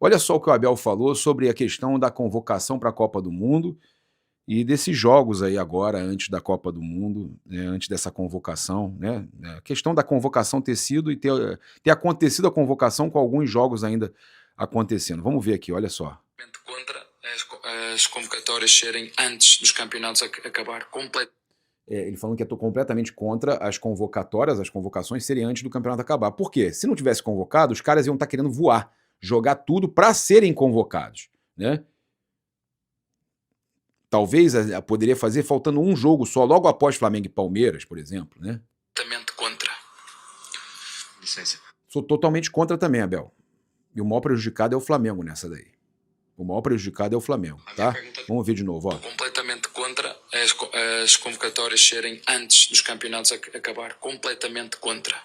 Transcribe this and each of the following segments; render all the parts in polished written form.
Olha só o que o Abel falou sobre a questão da convocação para a Copa do Mundo e desses jogos aí agora, antes da Copa do Mundo, né, antes dessa convocação, né? A questão da convocação ter sido e ter acontecido a convocação com alguns jogos ainda acontecendo. Vamos ver aqui, olha só. Contra as convocatórias serem antes dos campeonatos acabar completamente. Ele falando que eu estou completamente contra as convocações serem antes do campeonato acabar. Por quê? Se não tivesse convocado, os caras iam estar querendo voar, jogar tudo para serem convocados, né? Talvez poderia fazer faltando um jogo só, logo após Flamengo e Palmeiras, por exemplo, né? Completamente contra. Licença. Sou totalmente contra também, Abel. E o maior prejudicado é o Flamengo nessa daí. O maior prejudicado é o Flamengo, tá? Vamos ver de novo, ó. Completamente contra as convocatórias serem antes dos campeonatos acabar. Completamente contra.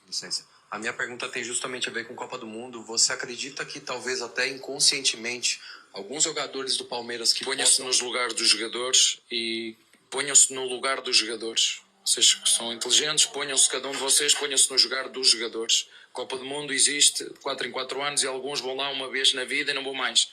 Licença. A minha pergunta tem justamente a ver com Copa do Mundo. Você acredita que talvez até inconscientemente alguns jogadores do Palmeiras que ponham-se nos lugares dos jogadores e ponham-se no lugar dos jogadores? Vocês que são inteligentes, ponham-se, cada um de vocês, ponham-se no lugar dos jogadores. Copa do Mundo existe 4 em 4 anos e alguns vão lá uma vez na vida e não vão mais.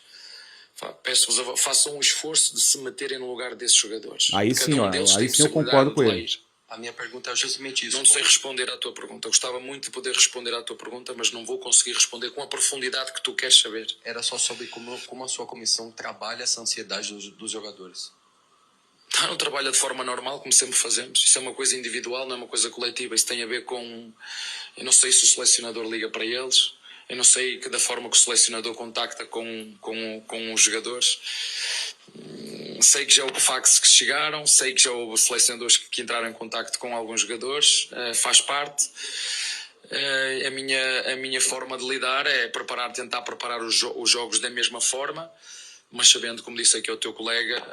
Peço-vos, façam um esforço de se meterem no lugar desses jogadores. Aí sim, ó, aí sim eu concordo com ele. A minha pergunta é justamente isso. Não sei responder à tua pergunta. Eu gostava muito de poder responder à tua pergunta, mas não vou conseguir responder com a profundidade que tu queres saber. Era só sobre como a sua comissão trabalha essa ansiedade dos jogadores. Não trabalha de forma normal, como sempre fazemos. Isso é uma coisa individual, não é uma coisa coletiva. Isso tem a ver com... Eu não sei se o selecionador liga para eles. Eu não sei da forma que o selecionador contacta com os jogadores. Sei que já houve fax que chegaram, sei que já houve selecionadores que entraram em contacto com alguns jogadores, faz parte. A minha forma de lidar é tentar preparar os jogos da mesma forma, mas sabendo, como disse aqui ao teu colega,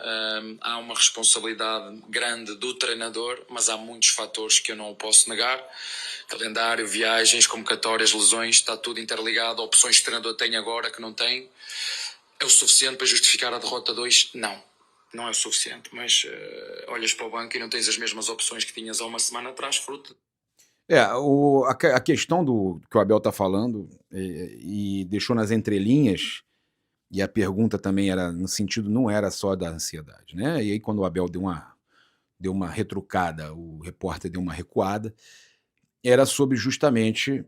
há uma responsabilidade grande do treinador, mas há muitos fatores que eu não posso negar. Calendário, viagens, convocatórias, lesões, está tudo interligado. Opções que o treinador tem agora que não tem. É o suficiente para justificar a derrota 2? Não é o suficiente, mas olhas para o banco e não tens as mesmas opções que tinhas há uma semana atrás, fruto. A questão do que o Abel está falando e deixou nas entrelinhas, e a pergunta também era no sentido, não era só da ansiedade, né? E aí quando o Abel deu uma retrucada, o repórter deu uma recuada, era sobre justamente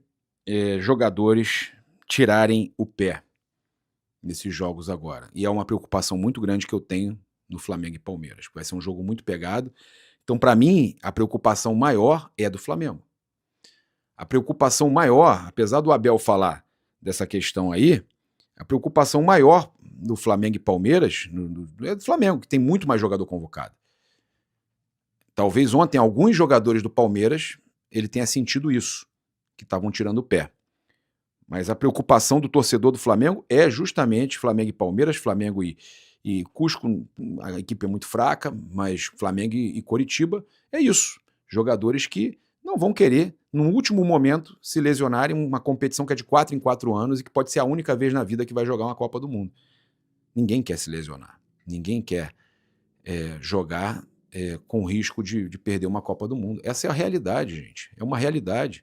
jogadores tirarem o pé nesses jogos agora. E é uma preocupação muito grande que eu tenho no Flamengo e Palmeiras. Vai ser um jogo muito pegado. Então, para mim, a preocupação maior é do Flamengo. A preocupação maior, apesar do Abel falar dessa questão aí, a preocupação maior do Flamengo e Palmeiras é do Flamengo, que tem muito mais jogador convocado. Talvez ontem alguns jogadores do Palmeiras ele tenha sentido isso, que estavam tirando o pé. Mas a preocupação do torcedor do Flamengo é justamente Flamengo e Palmeiras, Flamengo e Cusco, a equipe é muito fraca, mas Flamengo e Coritiba é isso. Jogadores que não vão querer, no último momento, se lesionarem uma competição que é de 4 em 4 anos e que pode ser a única vez na vida que vai jogar uma Copa do Mundo. Ninguém quer se lesionar. Ninguém quer jogar com risco de perder uma Copa do Mundo. Essa é a realidade, gente. É uma realidade.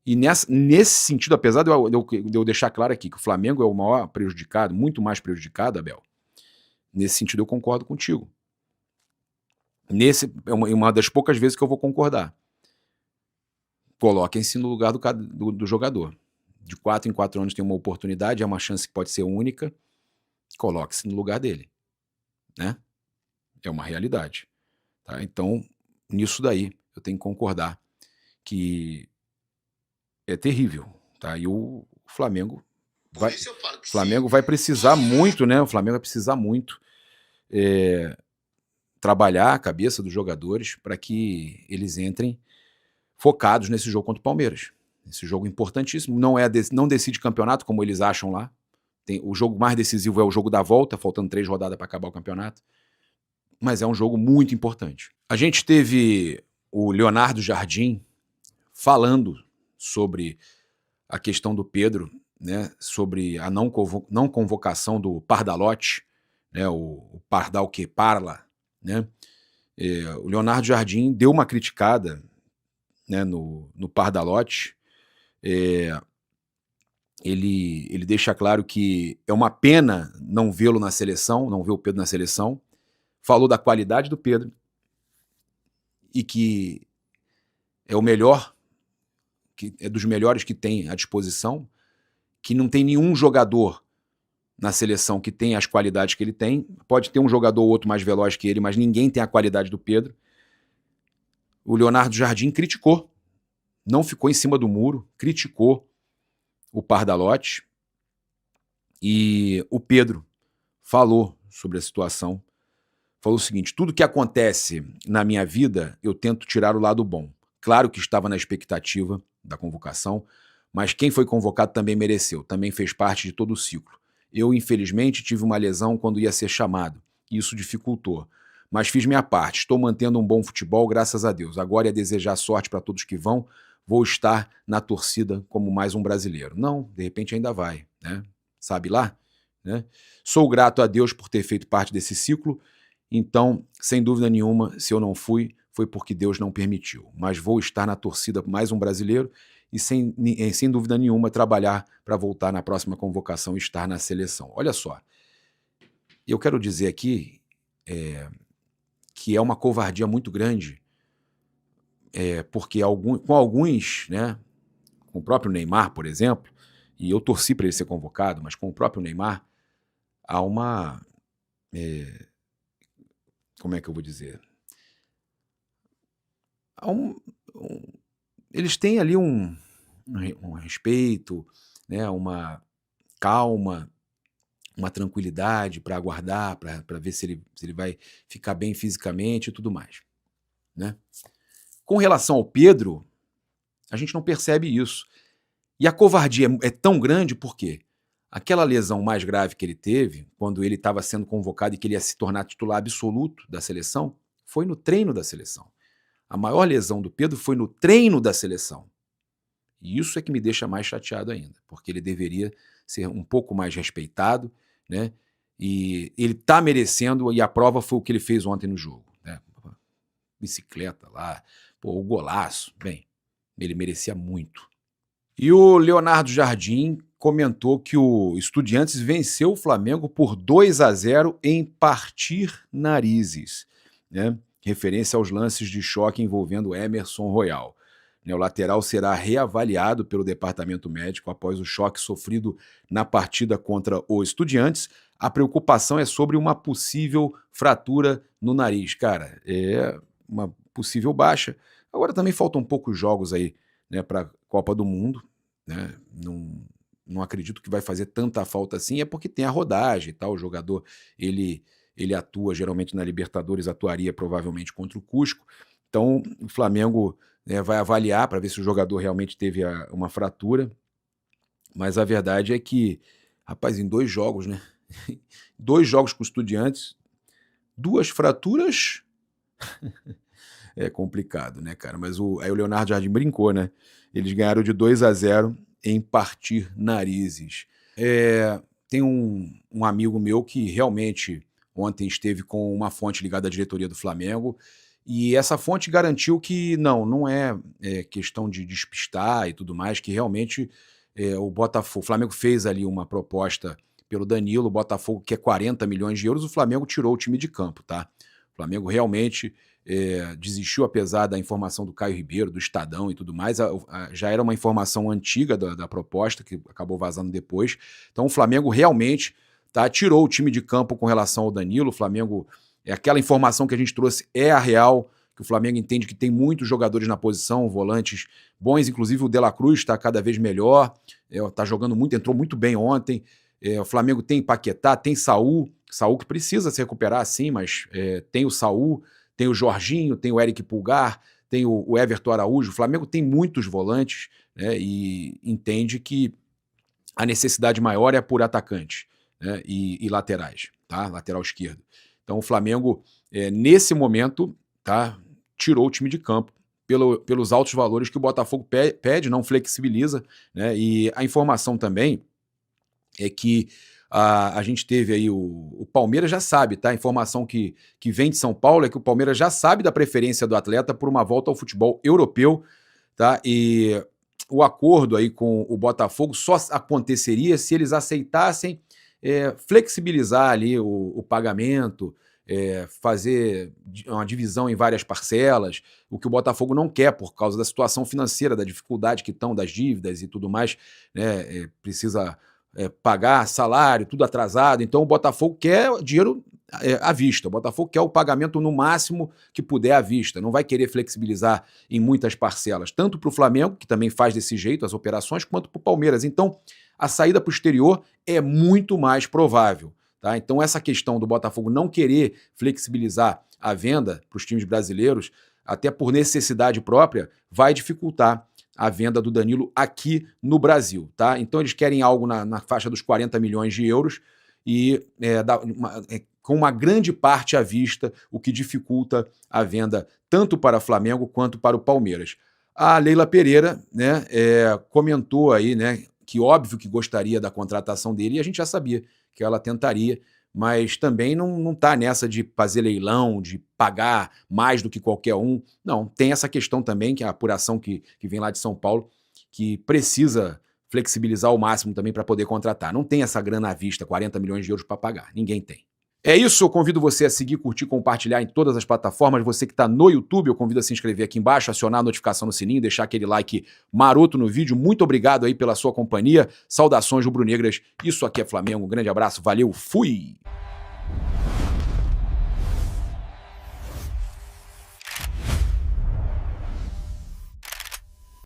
E nesse sentido, apesar de eu deixar claro aqui que o Flamengo é o maior prejudicado, muito mais prejudicado, Abel, nesse sentido eu concordo contigo. É uma das poucas vezes que eu vou concordar. Coloquem-se no lugar do jogador. De 4 em 4 anos tem uma oportunidade, é uma chance que pode ser única. Coloque-se no lugar dele. Né? É uma realidade. Tá? Então, nisso daí, eu tenho que concordar que é terrível. Tá? E o Flamengo vai precisar muito, né? O Flamengo vai precisar muito trabalhar a cabeça dos jogadores para que eles entrem focados nesse jogo contra o Palmeiras. Esse jogo importantíssimo. Não decide campeonato, como eles acham lá. O jogo mais decisivo é o jogo da volta, faltando 3 rodadas para acabar o campeonato. Mas é um jogo muito importante. A gente teve o Leonardo Jardim falando sobre a questão do Pedro, né, sobre a não convocação do Pardalotti, né, o Pardal que parla, né? O Leonardo Jardim deu uma criticada, né, no Pardalotti, ele deixa claro que é uma pena não vê-lo na seleção, não ver o Pedro na seleção. Falou da qualidade do Pedro e que é o melhor, que é dos melhores que tem à disposição, que não tem nenhum jogador na seleção que tem as qualidades que ele tem. Pode ter um jogador ou outro mais veloz que ele, mas ninguém tem a qualidade do Pedro. O Leonardo Jardim criticou, não ficou em cima do muro, criticou o Pardalotti. E o Pedro falou sobre a situação, falou o seguinte: tudo que acontece na minha vida, eu tento tirar o lado bom. Claro que estava na expectativa da convocação, mas quem foi convocado também mereceu, também fez parte de todo o ciclo. Eu, infelizmente, tive uma lesão quando ia ser chamado, e isso dificultou. Mas fiz minha parte, estou mantendo um bom futebol, graças a Deus. Agora é desejar sorte para todos que vão, vou estar na torcida como mais um brasileiro. Não, de repente ainda vai, né? Sabe lá? Né? Sou grato a Deus por ter feito parte desse ciclo, então, sem dúvida nenhuma, se eu não fui, foi porque Deus não permitiu. Mas vou estar na torcida mais um brasileiro e, sem dúvida nenhuma, trabalhar para voltar na próxima convocação e estar na seleção. Olha só, eu quero dizer aqui que é uma covardia muito grande, porque com alguns, né, com o próprio Neymar, por exemplo, e eu torci para ele ser convocado, mas com o próprio Neymar, há uma... como é que eu vou dizer? Eles têm ali um respeito, né, uma calma, uma tranquilidade para aguardar, para ver se ele vai ficar bem fisicamente e tudo mais, né? Com relação ao Pedro, a gente não percebe isso. E a covardia é tão grande porque aquela lesão mais grave que ele teve, quando ele estava sendo convocado e que ele ia se tornar titular absoluto da seleção, foi no treino da seleção. A maior lesão do Pedro foi no treino da seleção. E isso é que me deixa mais chateado ainda, porque ele deveria ser um pouco mais respeitado, né? E ele está merecendo, e a prova foi o que ele fez ontem no jogo, né? Bicicleta lá, pô, o golaço, bem, ele merecia muito. E o Leonardo Jardim comentou que o Estudiantes venceu o Flamengo por 2-0 em partir narizes, né? Referência aos lances de choque envolvendo Emerson Royal. O lateral será reavaliado pelo departamento médico após o choque sofrido na partida contra o Estudiantes. A preocupação é sobre uma possível fratura no nariz. Cara, é uma possível baixa. Agora também faltam poucos jogos aí, né, para a Copa do Mundo, né? Não acredito que vai fazer tanta falta assim, é porque tem a rodagem e tal. O jogador, ele atua geralmente na Libertadores, atuaria provavelmente contra o Cusco. Então o Flamengo, né, vai avaliar para ver se o jogador realmente teve uma fratura, mas a verdade é que, rapaz, em 2 jogos, né? 2 jogos com Estudiantes, 2 fraturas, é complicado, né, cara? Mas aí o Leonardo Jardim brincou, né? Eles ganharam de 2-0 em partir narizes. Tem um amigo meu que realmente ontem esteve com uma fonte ligada à diretoria do Flamengo, e essa fonte garantiu que não é questão de despistar e tudo mais, que realmente o Flamengo fez ali uma proposta pelo Danilo, o Botafogo quer 40 milhões de euros, o Flamengo tirou o time de campo, tá? O Flamengo realmente desistiu, apesar da informação do Caio Ribeiro, do Estadão e tudo mais. Já era uma informação antiga da proposta, que acabou vazando depois. Então o Flamengo realmente tirou o time de campo com relação ao Danilo. O Flamengo, aquela informação que a gente trouxe é a real, que o Flamengo entende que tem muitos jogadores na posição, volantes bons, inclusive o De La Cruz está cada vez melhor, está jogando muito, entrou muito bem ontem. O Flamengo tem Paquetá, tem Saul que precisa se recuperar sim, mas tem o Saul, tem o Jorginho, tem o Eric Pulgar, tem o Everton Araújo. O Flamengo tem muitos volantes, né, e entende que a necessidade maior é por atacante, né, e laterais, tá? Lateral esquerdo. Então o Flamengo, nesse momento, tirou o time de campo pelos altos valores que o Botafogo pede, não flexibiliza, né? E a informação também é que a gente teve aí o Palmeiras já sabe, tá? A informação que vem de São Paulo é que o Palmeiras já sabe da preferência do atleta por uma volta ao futebol europeu, tá? E o acordo aí com o Botafogo só aconteceria se eles aceitassem flexibilizar ali o pagamento, fazer uma divisão em várias parcelas, o que o Botafogo não quer por causa da situação financeira, da dificuldade que estão, das dívidas e tudo mais, né? Precisa pagar salário, tudo atrasado, então o Botafogo quer dinheiro à vista, o Botafogo quer o pagamento no máximo que puder à vista, não vai querer flexibilizar em muitas parcelas, tanto para o Flamengo, que também faz desse jeito as operações, quanto para o Palmeiras. Então, a saída para o exterior é muito mais provável. Tá? Então, essa questão do Botafogo não querer flexibilizar a venda para os times brasileiros, até por necessidade própria, vai dificultar a venda do Danilo aqui no Brasil. Tá? Então, eles querem algo na faixa dos 40 milhões de euros e com uma grande parte à vista, o que dificulta a venda tanto para o Flamengo quanto para o Palmeiras. A Leila Pereira, né, comentou aí, né, que óbvio que gostaria da contratação dele, e a gente já sabia que ela tentaria, mas também não está nessa de fazer leilão, de pagar mais do que qualquer um. Não, tem essa questão também, que é a apuração que vem lá de São Paulo, que precisa flexibilizar ao máximo também para poder contratar. Não tem essa grana à vista, 40 milhões de euros para pagar, ninguém tem. É isso, eu convido você a seguir, curtir, compartilhar em todas as plataformas. Você que está no YouTube, eu convido a se inscrever aqui embaixo, acionar a notificação no sininho, deixar aquele like maroto no vídeo. Muito obrigado aí pela sua companhia. Saudações rubro-negras. Isso aqui é Flamengo. Um grande abraço, valeu, fui!